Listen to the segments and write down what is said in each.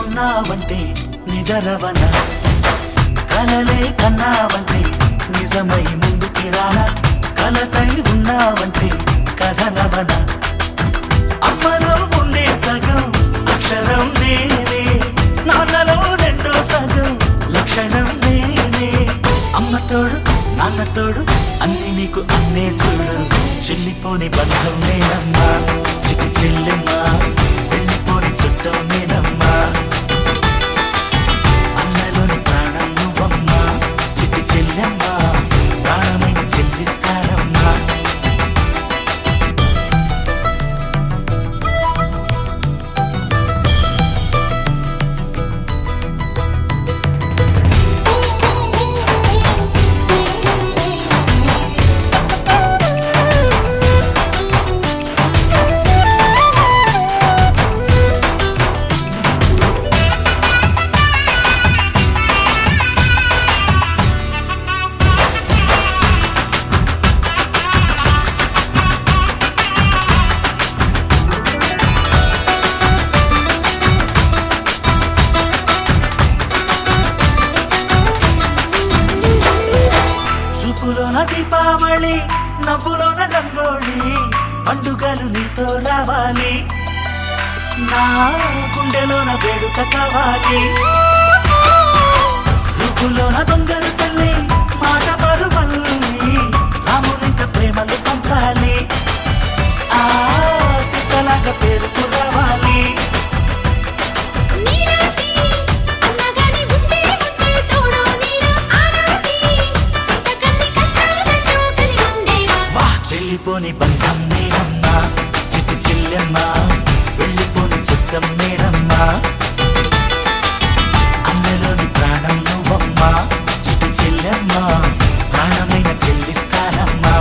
ఉన్నావంటే నిదరవన కలలే కన్నావంటే నిజమై ముందుకి రానా కలతై ఉన్నావంటే కథనవన అమ్మలో ఉండే సగం అక్షరం నేనే నాన్నలో రెండో సగం లక్షణం నేనే అమ్మ తోడు నాన్న తోడు అన్ని నీకు అన్నే చూడు చెల్లిపోని బంధం నేనమ్మా చిటి చెల్లెమ్మా వెళ్ళిపోని చుట్టం నేనమ్మా అన్నలోని ప్రాణం నువ్వమ్మా చిటి చెల్లెమ్మా ప్రాణమైన చెల్లిస్తానమ్మా చూపులోన దీపావళి నవ్వులోన రంగోళి పండుగలు నీతో రావాలి నా గుండెలోన వేడుక కావాలి రూపులోన దొంగలు తల్లి మాట పరుమల్లి రామునింట ప్రేమలు పంచాలి ఆ సీతలాగా పేరుకు రావాలి వెళ్ళిపోని బంధం నేనమ్మా చిట్టి చెల్లెమ్మా వెళ్ళిపోని చుట్టం నేనమ్మా అన్నలోని ప్రాణం నువ్వమ్మా చిట్టి చెల్లెమ్మా ప్రాణమైన చెల్లిస్తానమ్మా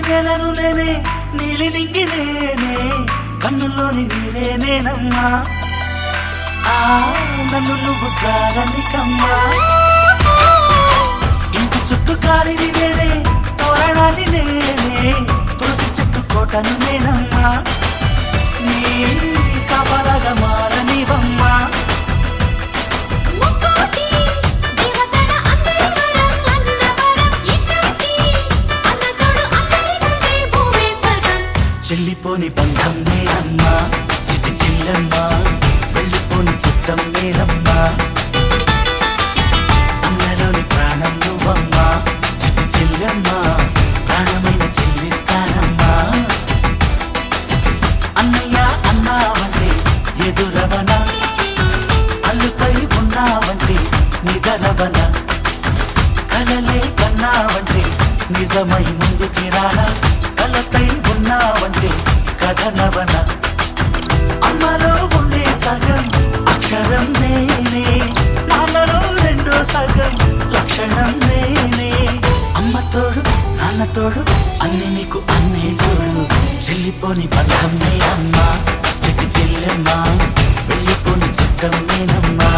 నేలను నేనే నీలి నింగి నేనే కన్నుల్లోని నీరే నేనమ్మా ఆ నన్ను నువ్వు జారనికమ్మా ఇంటి చుట్టూ కాలిని నేనే తోరణాన్ని నేనే తులసి చెట్టు కోటను నేనమ్మా నీ కాపలాగా మారనివమ్మా చెల్లిపోని బంధం నేనమ్మా చిట్టి చెల్లెమ్మా వెళ్ళిపోని చుట్టం నేనమ్మా అన్నలోని ప్రాణం నువ్వమ్మా చిట్టి చెల్లెమ్మా ప్రాణమైన చెల్లిస్తానమ్మా అన్నయ్య అన్నావంటే ఎదురవన అల్లుపై ఉన్నావంటే నిదరవన కలలే కన్నావంటే నిజమై ముందుకి రానా కలతై ఉన్నావంటే కథనవన అమ్మలో ఉండే సగం అక్షరం నేనే నాన్నలో రెండో సగం లక్షణం నేనే అమ్మ తోడు నాన్న తోడు అన్ని నీకు అన్నే చూడు చెల్లిపోని బంధం నేనమ్మా చిట్టి చెల్లెమ్మా వెళ్ళిపోని చుట్టం నేనమ్మా